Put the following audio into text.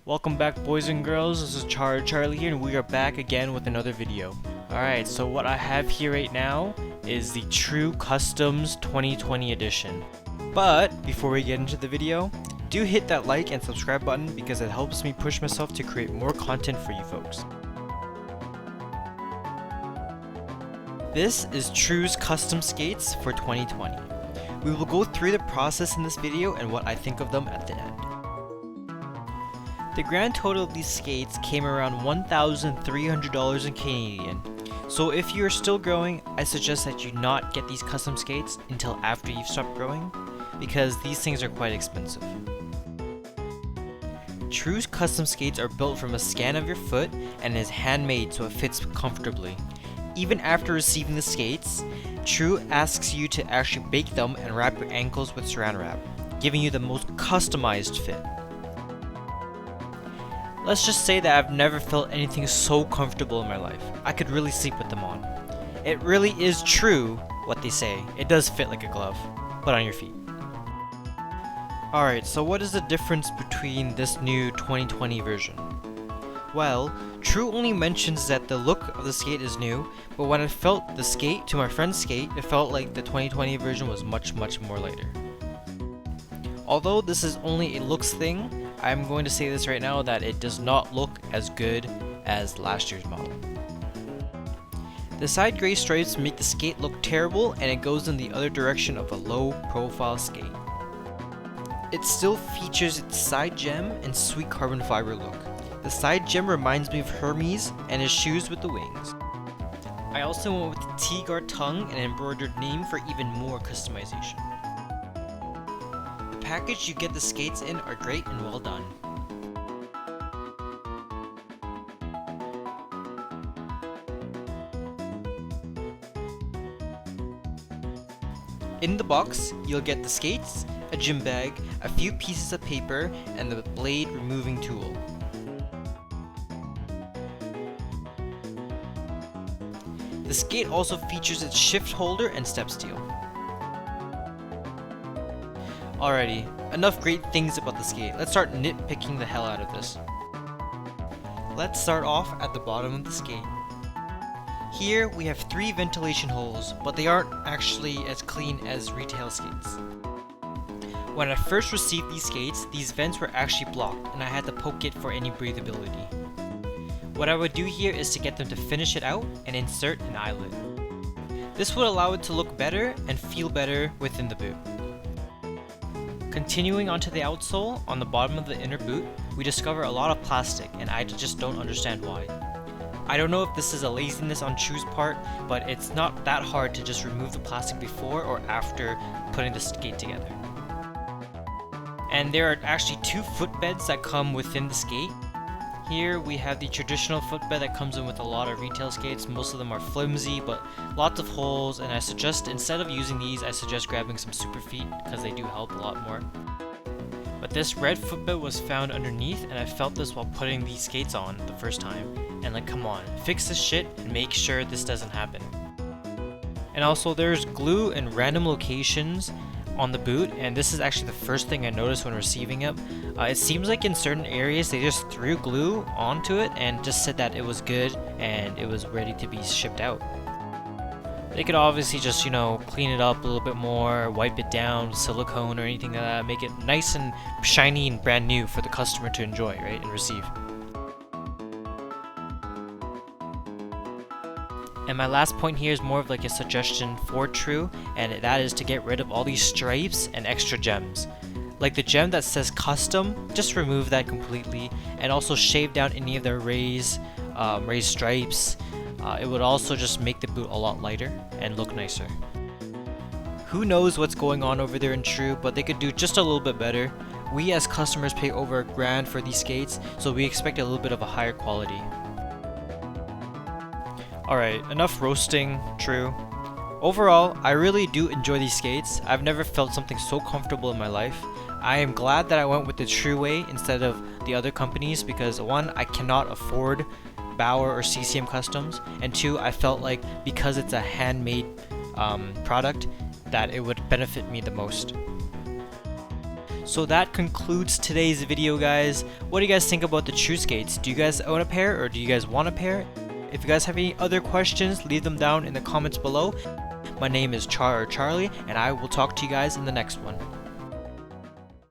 Welcome back, boys and girls. This is Charlie here, and we are back again with another video. Alright, so what I have here right now is the True Customs 2020 edition. But before we get into the video, do hit that like and subscribe button because it helps me push myself to create more content for you folks. This is True's custom skates for 2020. We will go through the process in this video and what I think of them at the end. The grand total of these skates came around $1,300 in Canadian. So if you're still growing, I suggest that you not get these custom skates until after you've stopped growing, because these things are quite expensive. True's custom skates are built from a scan of your foot and is handmade so it fits comfortably. Even after receiving the skates, True asks you to actually bake them and wrap your ankles with saran wrap, giving you the most customized fit. Let's just say that I've never felt anything so comfortable in my life. I could really sleep with them on. It really is true what they say. It does fit like a glove. Put on your feet. Alright, so what is the difference between this new 2020 version? Well, True only mentions that the look of the skate is new, but when I felt the skate to my friend's skate, it felt like the 2020 version was much more lighter. Although this is only a looks thing, I'm going to say this right now that it does not look as good as last year's model. The side gray stripes make the skate look terrible, and it goes in the other direction of a low profile skate. It still features its side gem and sweet carbon fiber look. The side gem reminds me of Hermes and his shoes with the wings. I also went with the T-guard tongue and embroidered name for even more customization. The package you get the skates in are great and well done. In the box, you'll get the skates, a gym bag, a few pieces of paper, and the blade removing tool. The skate also features its shift holder and step steel. Alrighty, enough great things about the skate. Let's start nitpicking the hell out of this. Let's start off at the bottom of the skate. Here we have 3 ventilation holes, but they aren't actually as clean as retail skates. When I first received these skates, these vents were actually blocked and I had to poke it for any breathability. What I would do here is to get them to finish it out and insert an eyelet. This would allow it to look better and feel better within the boot. Continuing onto the outsole, on the bottom of the inner boot, we discover a lot of plastic and I just don't understand why. I don't know if this is a laziness on True's part, but it's not that hard to just remove the plastic before or after putting the skate together. And there are actually 2 footbeds that come within the skate. Here we have the traditional footbed that comes in with a lot of retail skates. Most of them are flimsy, but lots of holes, and I suggest instead of using these, I suggest grabbing some super feet because they do help a lot more. But this red footbed was found underneath, and I felt this while putting these skates on the first time. And like, come on, fix this shit and make sure this doesn't happen. And also there's glue in random locations on the boot, and this is actually the first thing I noticed when receiving it. It seems like in certain areas they just threw glue onto it and just said that it was good and it was ready to be shipped out. They could obviously just, clean it up a little bit more, wipe it down with silicone or anything like that, make it nice and shiny and brand new for the customer to enjoy, right, and receive. And my last point here is more of like a suggestion for True, and that is to get rid of all these stripes and extra gems. Like the gem that says custom, just remove that completely, and also shave down any of the raised stripes. It would also just make the boot a lot lighter and look nicer. Who knows what's going on over there in True, but they could do just a little bit better. We as customers pay over $1,000 for these skates, so we expect a little bit of a higher quality. Alright, enough roasting, True. Overall, I really do enjoy these skates. I've never felt something so comfortable in my life. I am glad that I went with the True way instead of the other companies because 1, I cannot afford Bauer or CCM Customs, and 2, I felt like because it's a handmade product that it would benefit me the most. So that concludes today's video, guys. What do you guys think about the True Skates? Do you guys own a pair, or do you guys want a pair? If you guys have any other questions, leave them down in the comments below. My name is Charlie, and I will talk to you guys in the next one.